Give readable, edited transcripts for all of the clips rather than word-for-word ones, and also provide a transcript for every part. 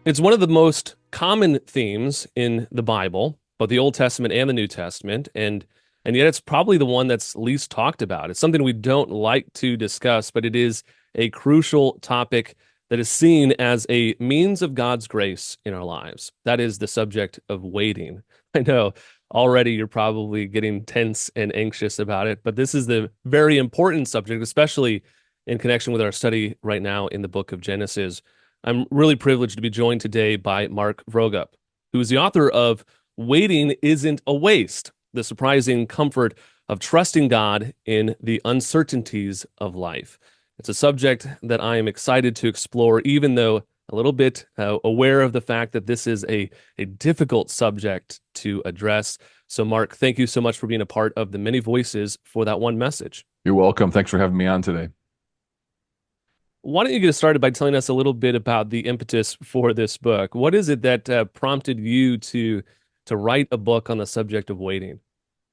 It's one of the most common themes in the Bible, both the Old Testament and the New Testament, and yet it's probably the one that's least talked about. It's something we don't like to discuss, but it is a crucial topic that is seen as a means of God's grace in our lives. That is the subject of waiting. I know already you're probably getting tense and anxious about it, but this is the very important subject, especially in connection with our study right now in the book of Genesis. I'm really privileged to be joined today by Mark Vroegop, who is the author of Waiting Isn't a Waste: The Surprising Comfort of Trusting God in the Uncertainties of Life. It's a subject that I am excited to explore, even though a little bit aware of the fact that this is a difficult subject to address. So, Mark, thank you so much for being a part of the many voices for that one message. You're welcome. Thanks for having me on today. Why don't you get started by telling us a little bit about the impetus for this book? What is it that prompted you to write a book on the subject of waiting?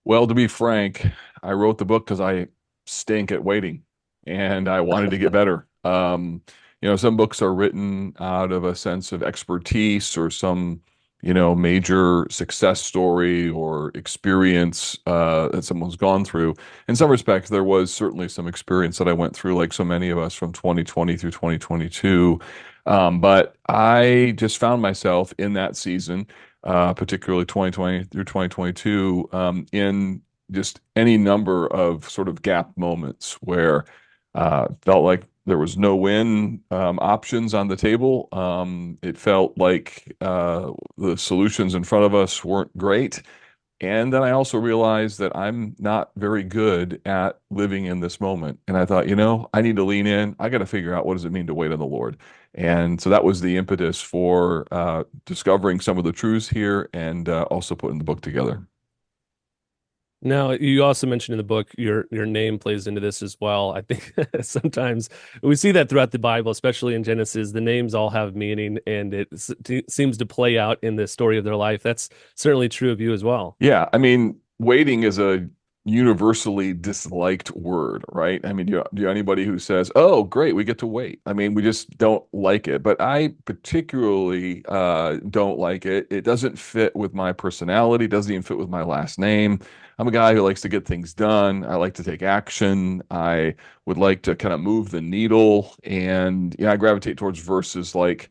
Well, to be frank, I wrote the book because I stink at waiting and I wanted to get better. Some books are written out of a sense of expertise or some, major success story or experience that someone's gone through. In some respects, there was certainly some experience that I went through, like so many of us from 2020 through 2022. But I just found myself in that season, particularly 2020 through 2022, in just any number of sort of gap moments where felt like there was no win options on the table. It felt like the solutions in front of us weren't great. And then I also realized that I'm not very good at living in this moment. And I thought, I need to lean in. I got to figure out what does it mean to wait on the Lord. And so that was the impetus for discovering some of the truths here and also putting the book together. Now, you also mentioned in the book your name plays into this as well. I think sometimes we see that throughout the Bible, especially in Genesis, the names all have meaning, and seems to play out in the story of their life. That's certainly true of you as well. Yeah, I mean, waiting is a universally disliked word, right? I mean, do you anybody who says, "Oh, great, we get to wait." I mean, we just don't like it. But I particularly don't like it. It doesn't fit with my personality. Doesn't even fit with my last name. I'm a guy who likes to get things done. I like to take action. I would like to kind of move the needle, and I gravitate towards verses like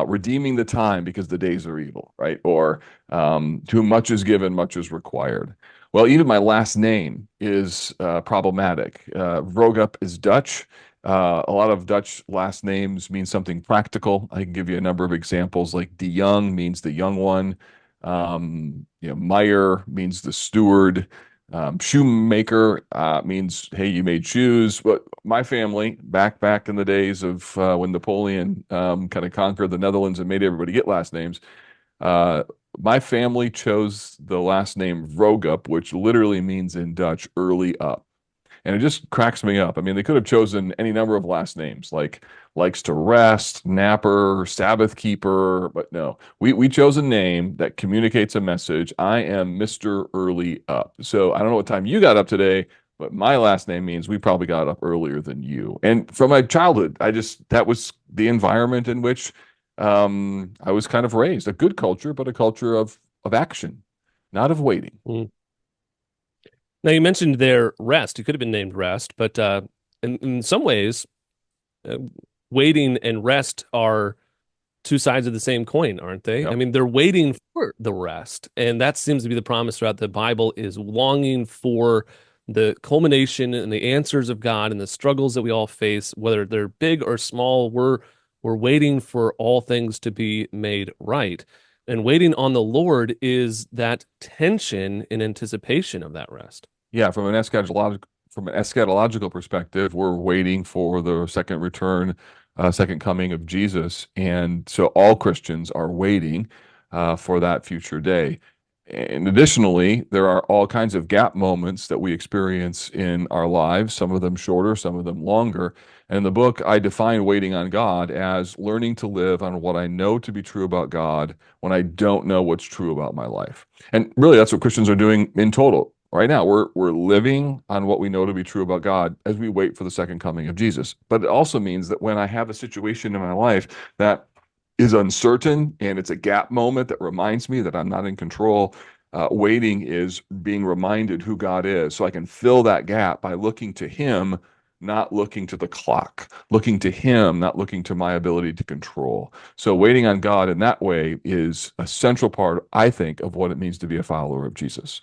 redeeming the time because the days are evil, right? Or to whom much is given, much is required. Well, even my last name is problematic. Vroegop is Dutch. A lot of Dutch last names mean something practical. I can give you a number of examples, like De Young means the young one. Meyer means the steward. Shoemaker means, hey, you made shoes. But my family, back in the days of when Napoleon kind of conquered the Netherlands and made everybody get last names, uh, my family chose the last name Vroegop, which literally means in Dutch early up. And it just cracks me up. I mean, they could have chosen any number of last names, like likes to rest, napper, Sabbath keeper, but no. We chose a name that communicates a message. I am Mr. Early Up. So I don't know what time you got up today, but my last name means we probably got up earlier than you. And from my childhood, that was the environment in which I was kind of raised. A good culture, but a culture of action, not of waiting. Mm. Now, you mentioned their rest. You could have been named Rest, but in some ways, uh, waiting and rest are two sides of the same coin, aren't they? I Yep. mean, they're waiting for the rest, and that seems to be the promise throughout the Bible is longing for the culmination and the answers of God and the struggles that we all face, whether they're big or small. We're waiting for all things to be made right. And waiting on the Lord is that tension in anticipation of that rest. Yeah, from an eschatological perspective, we're waiting for the second return, second coming of Jesus, and so all Christians are waiting for that future day. And additionally, there are all kinds of gap moments that we experience in our lives, some of them shorter, some of them longer. And in the book, I define waiting on God as learning to live on what I know to be true about God when I don't know what's true about my life. And really, that's what Christians are doing in total. Right now, we're living on what we know to be true about God as we wait for the second coming of Jesus. But it also means that when I have a situation in my life that is uncertain and it's a gap moment that reminds me that I'm not in control. Waiting is being reminded who God is. So I can fill that gap by looking to Him, not looking to the clock, looking to Him, not looking to my ability to control. So waiting on God in that way is a central part, I think, of what it means to be a follower of Jesus.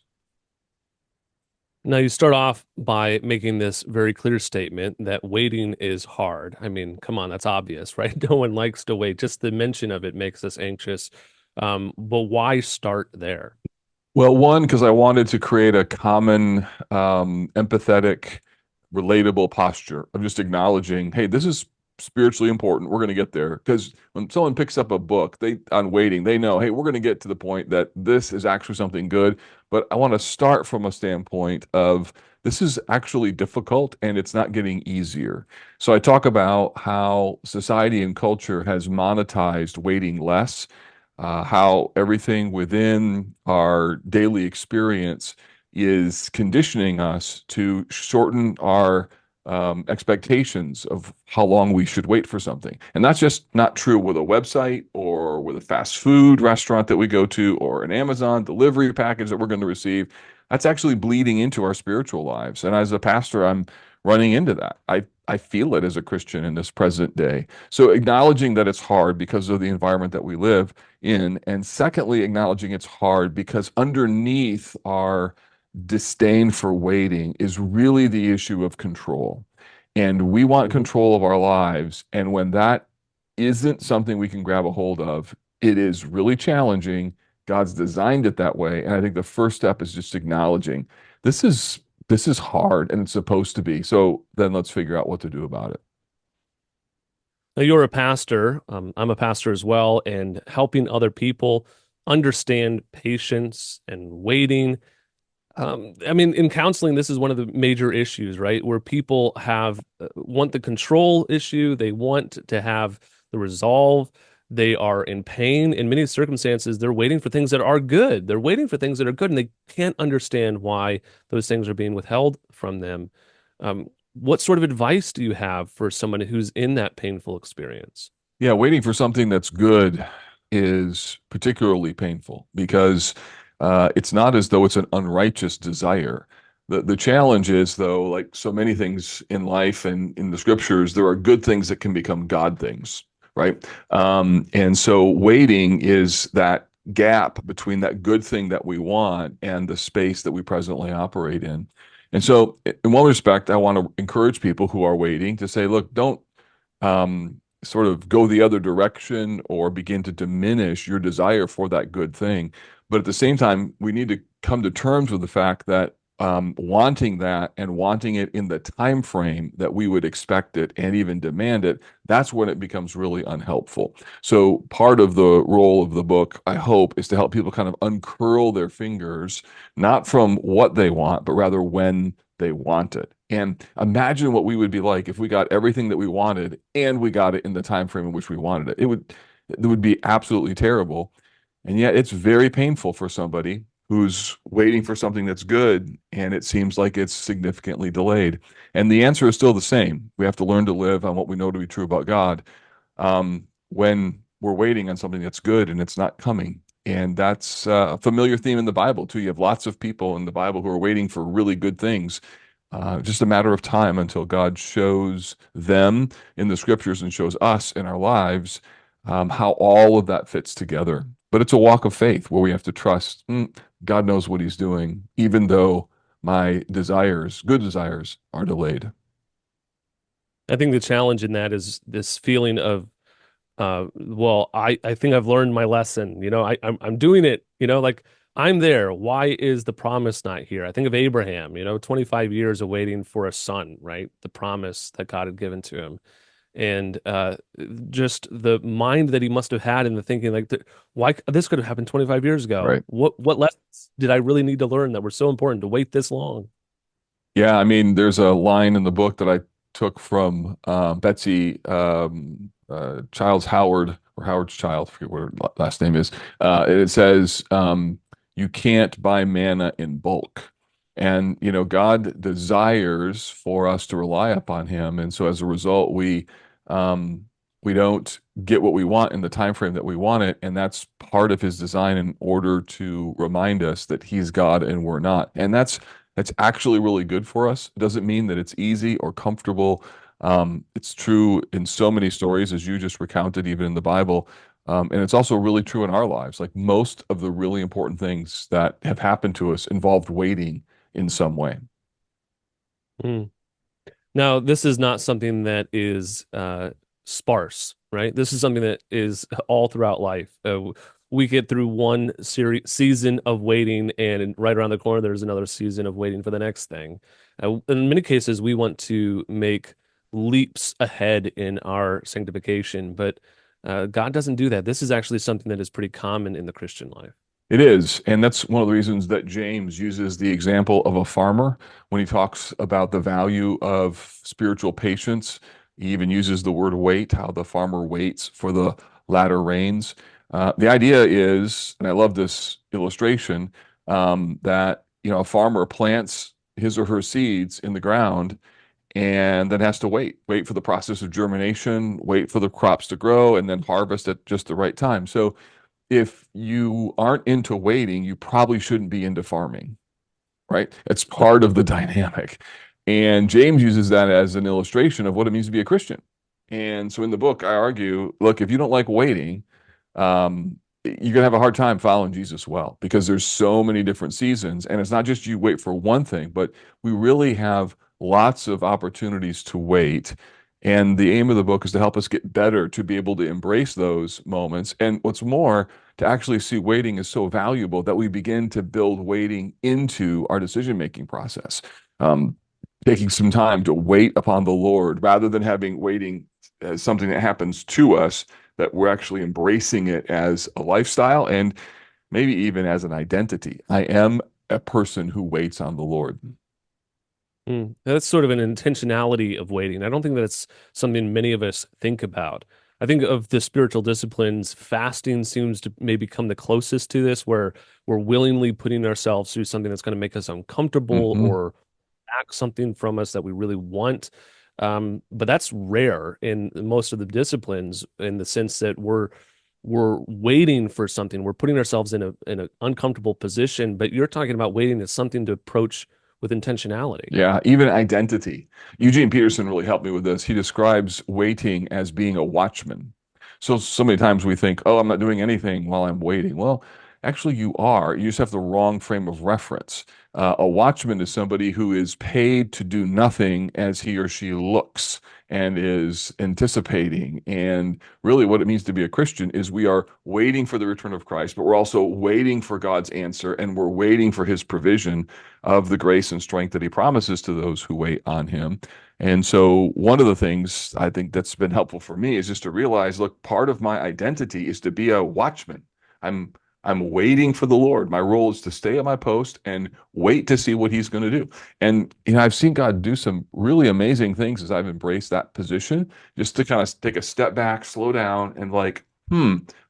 Now, you start off by making this very clear statement that waiting is hard. I mean, come on, that's obvious, right? No one likes to wait. Just the mention of it makes us anxious. But why start there? Well, one, because I wanted to create a common, empathetic, relatable posture of just acknowledging, hey, this is spiritually important. We're going to get there. Because when someone picks up a book, they on waiting, they know, hey, we're going to get to the point that this is actually something good. But I want to start from a standpoint of this is actually difficult and it's not getting easier. So I talk about how society and culture has monetized waiting less, how everything within our daily experience is conditioning us to shorten our expectations of how long we should wait for something. And that's just not true with a website or with a fast food restaurant that we go to or an Amazon delivery package that we're going to receive. That's actually bleeding into our spiritual lives. And as a pastor, I'm running into that. I feel it as a Christian in this present day. So acknowledging that it's hard because of the environment that we live in, and secondly, acknowledging it's hard because underneath our disdain for waiting is really the issue of control. And we want Mhm. control of our lives. And when that isn't something we can grab a hold of, it is really challenging. God's designed it that way. And I think the first step is just acknowledging this is this is hard and it's supposed to be. So then let's figure out what to do about it. Now, you're a pastor. I'm a pastor as well, and helping other people understand patience and waiting. I mean, in counseling, this is one of the major issues, right? Where people have want the control issue, they want to have the resolve. They are in pain. In many circumstances, they're waiting for things that are good. They're waiting for things that are good, and they can't understand why those things are being withheld from them. What sort of advice do you have for someone who's in that painful experience? Yeah, waiting for something that's good is particularly painful because it's not as though it's an unrighteous desire. The challenge is, though, like so many things in life and in the scriptures, there are good things that can become God things, right? And so waiting is that gap between that good thing that we want and the space that we presently operate in. And so, in one respect, I want to encourage people who are waiting to say, look, don't sort of go the other direction or begin to diminish your desire for that good thing. But at the same time, we need to come to terms with the fact that wanting that and wanting it in the time frame that we would expect it and even demand it, that's when it becomes really unhelpful. So part of the role of the book, I hope, is to help people kind of uncurl their fingers, not from what they want, but rather when they want it. And imagine what we would be like if we got everything that we wanted and we got it in the time frame in which we wanted it. It would be absolutely terrible. And yet it's very painful for somebody who's waiting for something that's good and it seems like it's significantly delayed. And the answer is still the same. We have to learn to live on what we know to be true about God when we're waiting on something that's good and it's not coming. And that's a familiar theme in the Bible, too. You have lots of people in the Bible who are waiting for really good things. Just a matter of time until God shows them in the scriptures and shows us in our lives how all of that fits together. But it's a walk of faith where we have to trust God knows what He's doing, even though my desires, good desires, are delayed. I think the challenge in that is this feeling of well, I think I've learned my lesson. I'm doing it, like I'm there. Why is the promise not here? I think of Abraham, 25 years of waiting for a son, right? The promise that God had given to him. And just the mind that he must have had and the thinking like why this could have happened 25 years ago. Right. What lessons did I really need to learn that were so important to wait this long? Yeah, I mean, there's a line in the book that I took from Betsy Childs Howard or Howard's Child, I forget what her last name is. And it says, "You can't buy manna in bulk." And God desires for us to rely upon Him, and so as a result, um, We don't get what we want in the time frame that we want it, and that's part of his design in order to remind us that he's God and we're not. And that's actually really good for us. It doesn't mean that it's easy or comfortable. It's true in so many stories, as you just recounted, even in the Bible. And it's also really true in our lives. Like most of the really important things that have happened to us involved waiting in some way. Mm. Now, this is not something that is sparse, right? This is something that is all throughout life. We get through one season of waiting, and right around the corner, there's another season of waiting for the next thing. In many cases, we want to make leaps ahead in our sanctification, but God doesn't do that. This is actually something that is pretty common in the Christian life. It is. And that's one of the reasons that James uses the example of a farmer when he talks about the value of spiritual patience. He even uses the word wait, how the farmer waits for the latter rains. The idea is, and I love this illustration, that a farmer plants his or her seeds in the ground and then has to wait for the process of germination, wait for the crops to grow, and then harvest at just the right time. So if you aren't into waiting, you probably shouldn't be into farming, right? It's part of the dynamic. And James uses that as an illustration of what it means to be a Christian. And so in the book, I argue, look, if you don't like waiting, you're going to have a hard time following Jesus well because there's so many different seasons. And it's not just you wait for one thing, but we really have lots of opportunities to wait. And the aim of the book is to help us get better to be able to embrace those moments. And what's more, to actually see waiting is so valuable that we begin to build waiting into our decision-making process. Um, Taking some time to wait upon the Lord rather than having waiting as something that happens to us, that we're actually embracing it as a lifestyle and maybe even as an identity. I am a person who waits on the Lord. That's sort of an intentionality of waiting. I don't think that's something many of us think about. I think of the spiritual disciplines, fasting seems to maybe come the closest to this, where we're willingly putting ourselves through something that's going to make us uncomfortable Hmm. or back something from us that we really want. But that's rare in most of the disciplines in the sense that we're waiting for something. We're putting ourselves in an uncomfortable position, but you're talking about waiting as something to approach with intentionality. Yeah, even identity. Eugene Peterson really helped me with this. He describes waiting as being a watchman. So many times we think, oh, I'm not doing anything while I'm waiting. Well, actually, you are. You just have the wrong frame of reference. A watchman is somebody who is paid to do nothing as he or she looks and is anticipating. And really, what it means to be a Christian is we are waiting for the return of Christ, but we're also waiting for God's answer and we're waiting for his provision of the grace and strength that he promises to those who wait on him. And so one of the things I think that's been helpful for me is just to realize, look, part of my identity is to be a watchman. I'm I'm waiting for the Lord. My role is to stay at my post and wait to see what he's going to do. And I've seen God do some really amazing things as I've embraced that position, just to kind of take a step back, slow down, and like, I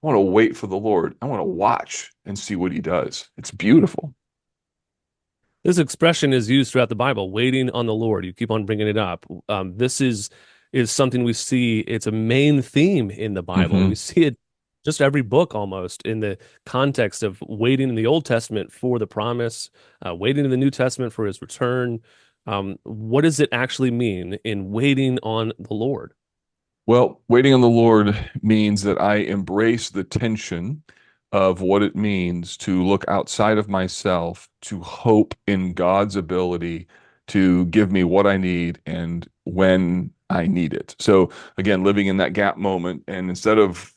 want to wait for the Lord. I want to watch and see what he does. It's beautiful. This expression is used throughout the Bible, waiting on the Lord. You keep on bringing it up. This is something we see. It's a main theme in the Bible. We Hmm. see it just every book almost in the context of waiting in the Old Testament for the promise, waiting in the New Testament for his return. What does it actually mean in waiting on the Lord? Well, waiting on the Lord means that I embrace the tension of what it means to look outside of myself, to hope in God's ability to give me what I need and when I need it. So again, living in that gap moment, and instead of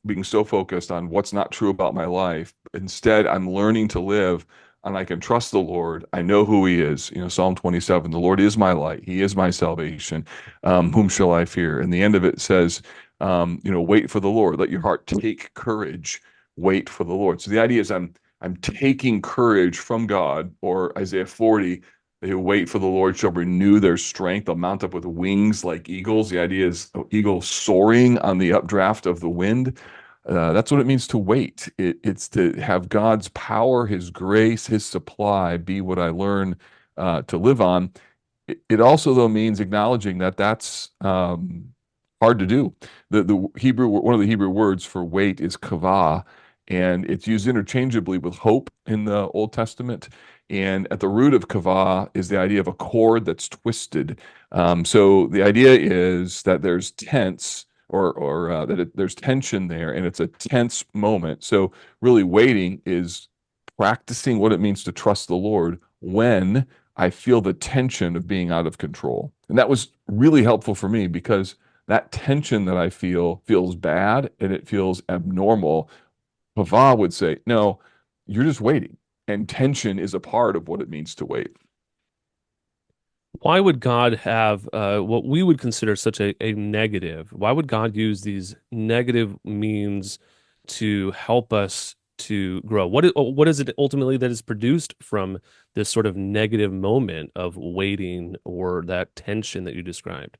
being so focused on what's not true about my life, instead I'm learning to live and I can trust the Lord. I know who he is. Psalm 27, the Lord is my light. He is my salvation. Whom shall I fear? And the end of it says, wait for the Lord. Let your heart take courage. Wait for the Lord. So the idea is I'm taking courage from God, or Isaiah 40, they who wait for the Lord shall renew their strength. They'll mount up with wings like eagles. The idea is eagle soaring on the updraft of the wind. That's what it means to wait. It's to have God's power, his grace, his supply be what I learn to live on. It also, though, means acknowledging that that's hard to do. The Hebrew, one of the Hebrew words for wait is kavah, and it's used interchangeably with hope in the Old Testament. And at the root of kavah is the idea of a cord that's twisted. So the idea is that there's tense or there's tension there, and it's a tense moment. So really, waiting is practicing what it means to trust the Lord when I feel the tension of being out of control. And that was really helpful for me because that tension that I feel feels bad and it feels abnormal. Pava would say, no, you're just waiting. And tension is a part of what it means to wait. Why would God have what we would consider such a negative? Why would God use these negative means to help us to grow? What is it ultimately that is produced from this sort of negative moment of waiting or that tension that you described?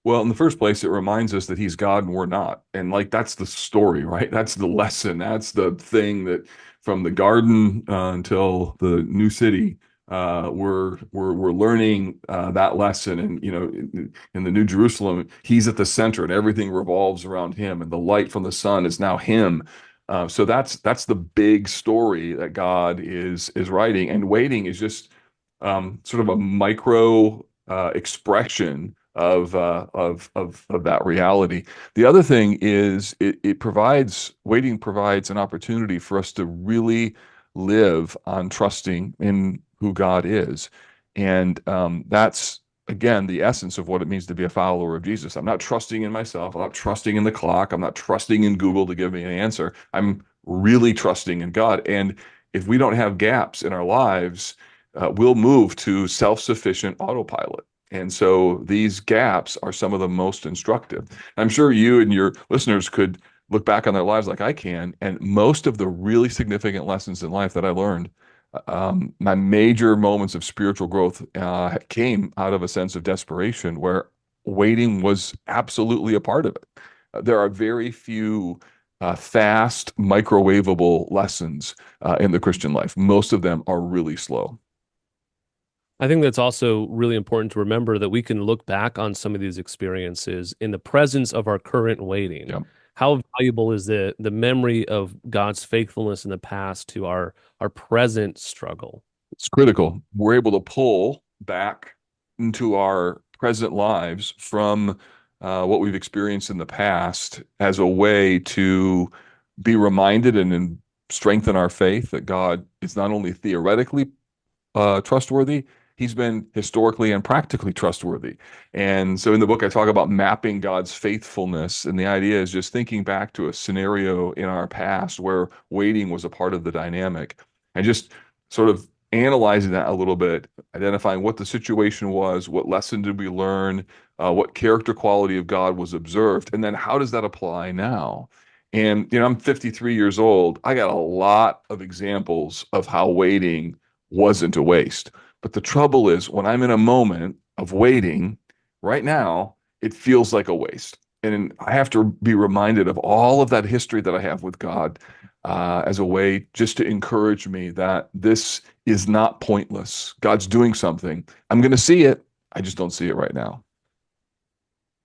Well, in the first place, it reminds us that he's God and we're not. And like that's the story, right? That's the lesson. That's the thing that from the garden until the new city, we're learning that lesson. And in the New Jerusalem, he's at the center, and everything revolves around him. And the light from the sun is now him. So that's the big story that God is writing. And waiting is just sort of a micro expression of that reality. The other thing is it provides waiting provides an opportunity for us to really live on trusting in who God is, and that's again the essence of what it means to be a follower of Jesus. I'm not trusting in myself. I'm not trusting in the clock. I'm not trusting in Google to give me an answer. I'm really trusting in God. And if we don't have gaps in our lives, we'll move to self-sufficient autopilot. And so these gaps are some of the most instructive. I'm sure you and your listeners could look back on their lives like I can. And most of the really significant lessons in life that I learned, my major moments of spiritual growth came out of a sense of desperation where waiting was absolutely a part of it. There are very few fast, microwavable lessons in the Christian life. Most of them are really slow. I think that's also really important to remember that we can look back on some of these experiences in the presence of our current waiting. Yeah. How valuable is the memory of God's faithfulness in the past to our present struggle? It's critical. We're able to pull back into our present lives from what we've experienced in the past as a way to be reminded and strengthen our faith that God is not only theoretically trustworthy, he's been historically and practically trustworthy. And so in the book, I talk about mapping God's faithfulness. And the idea is just thinking back to a scenario in our past where waiting was a part of the dynamic and just sort of analyzing that a little bit, identifying what the situation was, what lesson did we learn, what character quality of God was observed, and then how does that apply now? And, I'm 53 years old. I got a lot of examples of how waiting wasn't a waste. But the trouble is, when I'm in a moment of waiting right now, it feels like a waste. And I have to be reminded of all of that history that I have with God as a way just to encourage me that this is not pointless. God's doing something. I'm going to see it. I just don't see it right now.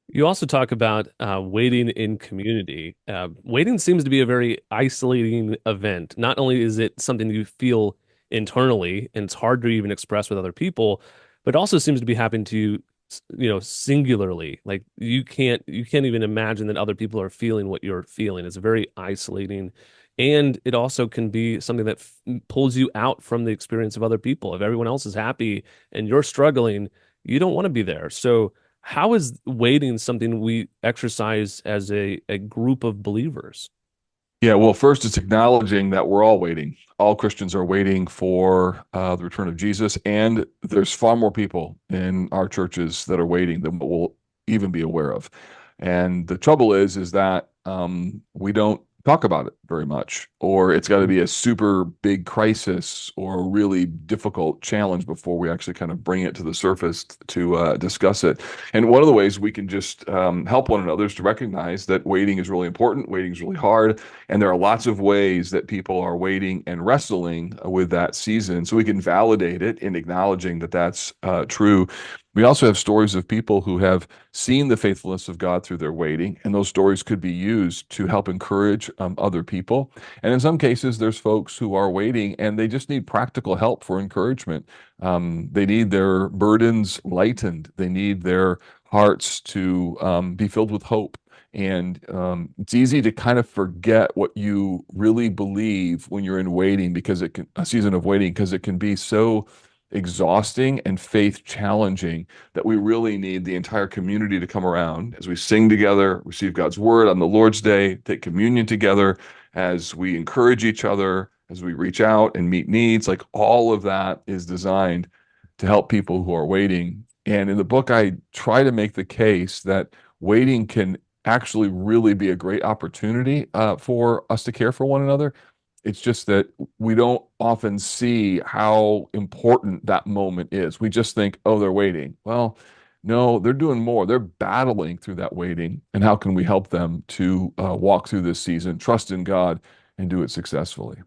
You also talk about waiting in community. Waiting seems to be a very isolating event. Not only is it something you feel internally and it's hard to even express with other people, but also seems to be happening to you, singularly. Like you can't even imagine that other people are feeling what you're feeling. It's very isolating. And it also can be something that pulls you out from the experience of other people. If everyone else is happy and you're struggling, you don't want to be there. So how is waiting something we exercise as a group of believers? Yeah, well, first it's acknowledging that we're all waiting. All Christians are waiting for the return of Jesus, and there's far more people in our churches that are waiting than what we'll even be aware of. And the trouble is that we don't talk about it very much, or it's got to be a super big crisis or a really difficult challenge before we actually kind of bring it to the surface to discuss it. And one of the ways we can just help one another is to recognize that waiting is really important, waiting is really hard, and there are lots of ways that people are waiting and wrestling with that season. So we can validate it in acknowledging that that's true. We also have stories of people who have seen the faithfulness of God through their waiting, and those stories could be used to help encourage other people. And in some cases, there's folks who are waiting and they just need practical help for encouragement. They need their burdens lightened, they need their hearts to be filled with hope. And it's easy to kind of forget what you really believe when you're in waiting because it can, a season of waiting, because it can be so exhausting and faith challenging that we really need the entire community to come around as we sing together, receive God's word on the Lord's Day, take communion together, as we encourage each other, as we reach out and meet needs. Like all of that is designed to help people who are waiting. And in the book, I try to make the case that waiting can actually really be a great opportunity for us to care for one another. It's just that we don't often see how important that moment is. We just think, oh, they're waiting. Well, no, they're doing more. They're battling through that waiting. And how can we help them to walk through this season, trust in God, and do it successfully?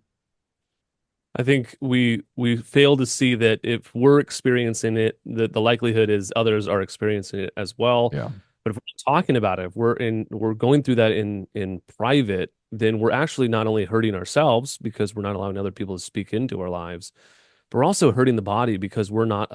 I think we fail to see that if we're experiencing it, that the likelihood is others are experiencing it as well. Yeah. But if we're talking about it, if we're going through that in private, then we're actually not only hurting ourselves because we're not allowing other people to speak into our lives, but we're also hurting the body because we're not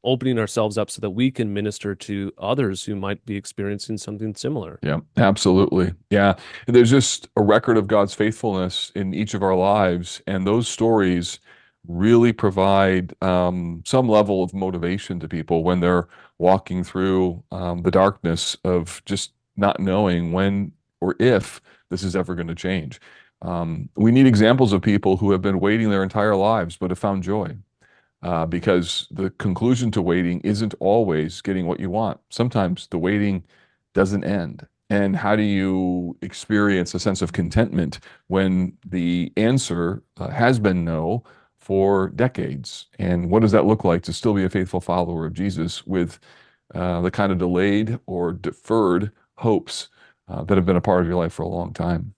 opening ourselves up so that we can minister to others who might be experiencing something similar. Yeah, absolutely. Yeah. And there's just a record of God's faithfulness in each of our lives. And those stories really provide some level of motivation to people when they're walking through the darkness of just not knowing when or if this is ever going to change. We need examples of people who have been waiting their entire lives but have found joy. Because the conclusion to waiting isn't always getting what you want. Sometimes the waiting doesn't end. And how do you experience a sense of contentment when the answer has been no for decades? And what does that look like to still be a faithful follower of Jesus with the kind of delayed or deferred hopes that have been a part of your life for a long time?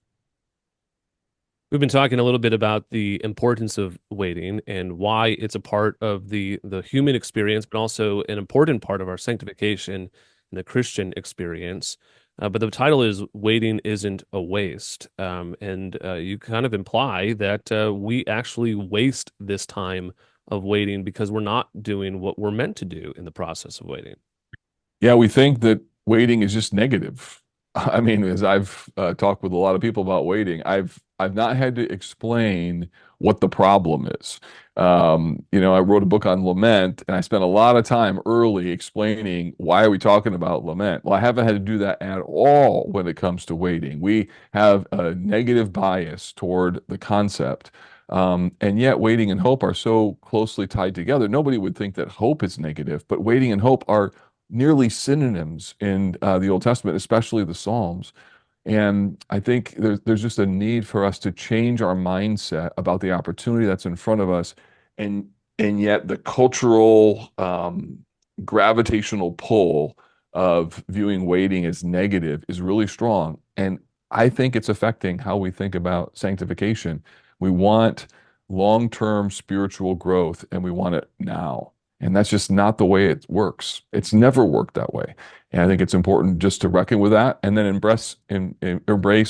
We've been talking a little bit about the importance of waiting and why it's a part of the human experience, but also an important part of our sanctification and the Christian experience. But the title is "Waiting Isn't a Waste," and you kind of imply that we actually waste this time of waiting because we're not doing what we're meant to do in the process of waiting. Yeah, we think that waiting is just negative. I mean, as I've talked with a lot of people about waiting, I've not had to explain what the problem is. I wrote a book on lament, and I spent a lot of time early explaining why are we talking about lament. Well, I haven't had to do that at all when it comes to waiting. We have a negative bias toward the concept. And yet, waiting and hope are so closely tied together. Nobody would think that hope is negative, but waiting and hope are nearly synonyms in the Old Testament, especially the Psalms. And I think there's just a need for us to change our mindset about the opportunity that's in front of us, and yet the cultural gravitational pull of viewing waiting as negative is really strong. And I think it's affecting how we think about sanctification. We want long-term spiritual growth, and we want it now. And that's just not the way it works. It's never worked that way. And I think it's important just to reckon with that and then embrace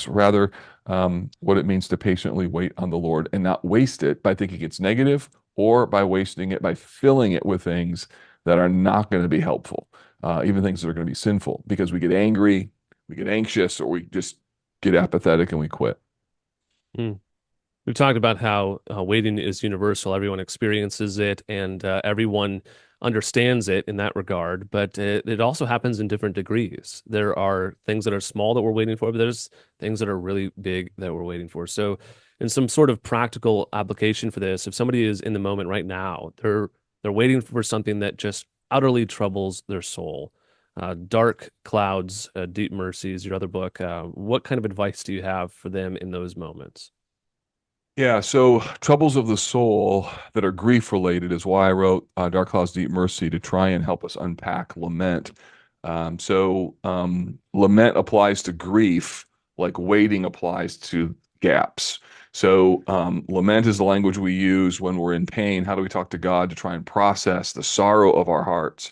rather what it means to patiently wait on the Lord and not waste it by thinking it's negative or by wasting it by filling it with things that are not going to be helpful, even things that are going to be sinful, because we get angry, we get anxious, or we just get apathetic and we quit. Hmm. We've talked about how waiting is universal. Everyone experiences it and everyone understands it in that regard, but it also happens in different degrees. There are things that are small that we're waiting for, but there's things that are really big that we're waiting for. So, in some sort of practical application for this, if somebody is in the moment right now, they're waiting for something that just utterly troubles their soul. Dark Clouds, Deep Mercies, your other book. What kind of advice do you have for them in those moments? Yeah, so troubles of the soul that are grief related is why I wrote Dark Clouds, Deep Mercy to try and help us unpack lament. Lament applies to grief, like waiting applies to gaps. Lament is the language we use when we're in pain. How do we talk to God to try and process the sorrow of our hearts?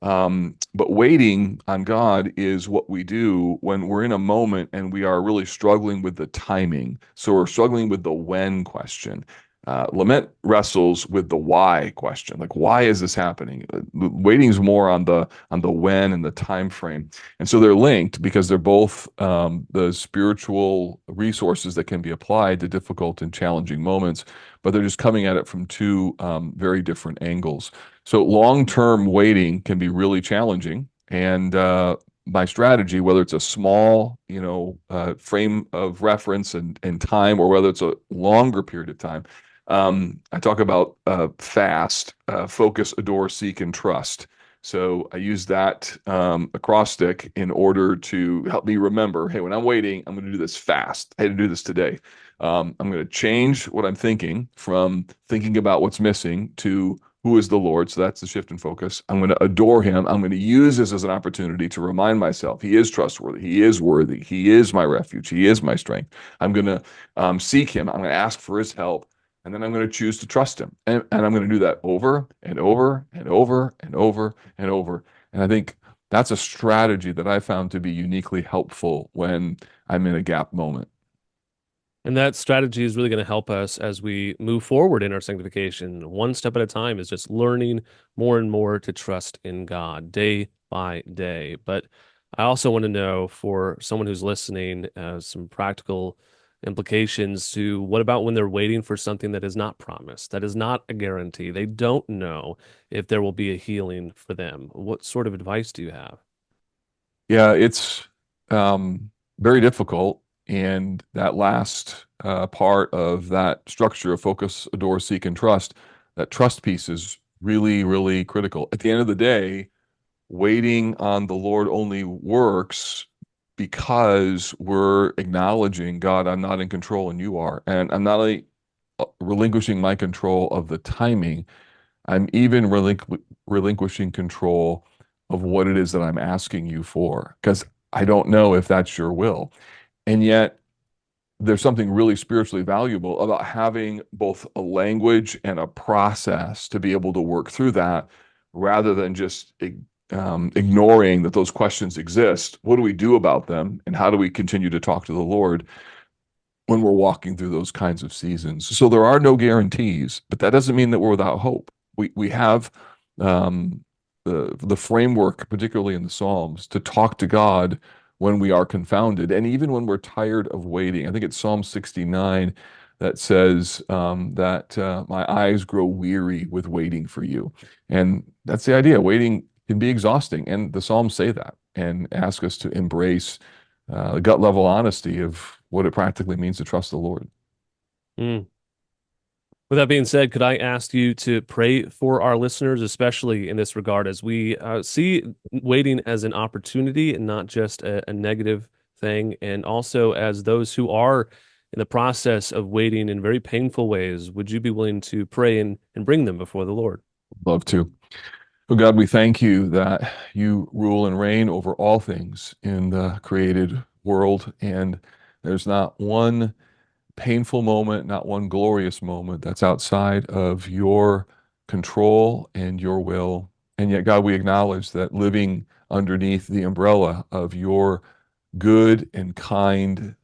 But waiting on God is what we do when we're in a moment and we are really struggling with the timing. So we're struggling with the when question. Lament wrestles with the why question, like why is this happening? Waiting is more on the when and the time frame, and so they're linked because they're both the spiritual resources that can be applied to difficult and challenging moments, but they're just coming at it from two very different angles. So long-term waiting can be really challenging. And my strategy, whether it's a small, frame of reference and time, or whether it's a longer period of time, I talk about fast, focus, adore, seek, and trust. So I use that acrostic in order to help me remember, hey, when I'm waiting, I'm going to do this fast. I had to do this today. I'm going to change what I'm thinking from thinking about what's missing to who is the Lord. So that's the shift in focus. I'm going to adore him. I'm going to use this as an opportunity to remind myself he is trustworthy. He is worthy. He is my refuge. He is my strength. I'm going to seek him. I'm going to ask for his help. And then I'm going to choose to trust him. And I'm going to do that over and over and over and over and over. And I think that's a strategy that I found to be uniquely helpful when I'm in a gap moment. And that strategy is really going to help us as we move forward in our sanctification. One step at a time is just learning more and more to trust in God day by day. But I also want to know for someone who's listening, some practical implications to what about when they're waiting for something that is not promised, that is not a guarantee. They don't know if there will be a healing for them. What sort of advice do you have? Yeah, it's very difficult. And that last part of that structure of focus, adore, seek, and trust, that trust piece is really, really critical. At the end of the day, waiting on the Lord only works because we're acknowledging, God, I'm not in control and you are. And I'm not only relinquishing my control of the timing, I'm even relinquishing control of what it is that I'm asking you for, because I don't know if that's your will. And yet, there's something really spiritually valuable about having both a language and a process to be able to work through that rather than just ignoring that those questions exist. What do we do about them? And how do we continue to talk to the Lord when we're walking through those kinds of seasons? So there are no guarantees, but that doesn't mean that we're without hope. We have um, the framework, particularly in the Psalms, to talk to God when we are confounded and even when we're tired of waiting. I think it's Psalm 69 that says that my eyes grow weary with waiting for you. And that's the idea. Waiting can be exhausting. And the Psalms say that and ask us to embrace the gut level honesty of what it practically means to trust the Lord. Mm. With that being said, could I ask you to pray for our listeners, especially in this regard, as we see waiting as an opportunity and not just a negative thing, and also as those who are in the process of waiting in very painful ways, would you be willing to pray and bring them before the Lord? Love to. Oh God, we thank you that you rule and reign over all things in the created world, and there's not one painful moment, not one glorious moment that's outside of your control and your will. And yet, God, we acknowledge that living underneath the umbrella of your good and kind,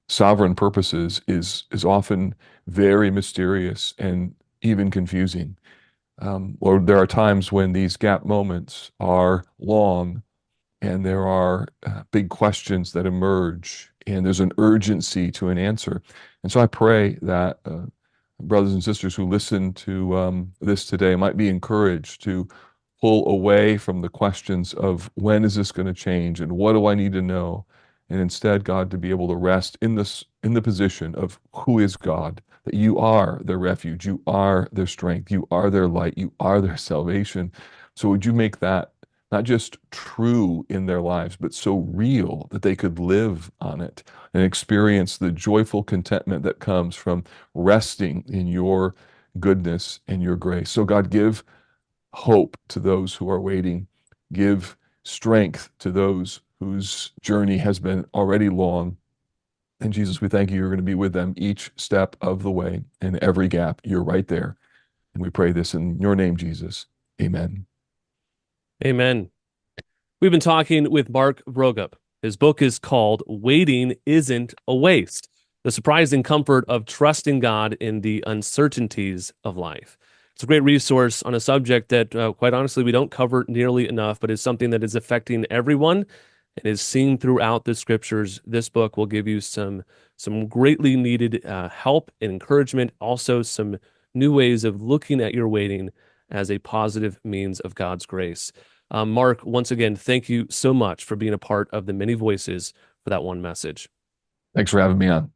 sovereign purposes is often very mysterious and even confusing. Lord, there are times when these gap moments are long and there are big questions that emerge, and there's an urgency to an answer. And so I pray that brothers and sisters who listen to this today might be encouraged to pull away from the questions of when is this going to change and what do I need to know, and instead, God, to be able to rest in the position of who is God, that you are their refuge, you are their strength, you are their light, you are their salvation. So would you make that not just true in their lives, but so real that they could live on it and experience the joyful contentment that comes from resting in your goodness and your grace. So, God, give hope to those who are waiting, give strength to those whose journey has been already long. And Jesus, we thank you, you're going to be with them each step of the way and every gap. You're right there. And we pray this in your name, Jesus. Amen. Amen. We've been talking with Mark Vroegop. His book is called Waiting Isn't a Waste: The Surprising Comfort of Trusting God in the Uncertainties of Life. It's a great resource on a subject that, quite honestly, we don't cover nearly enough, but is something that is affecting everyone and is seen throughout the scriptures. This book will give you some greatly needed help and encouragement, also some new ways of looking at your waiting as a positive means of God's grace. Mark, once again, thank you so much for being a part of the many voices for that one message. Thanks for having me on.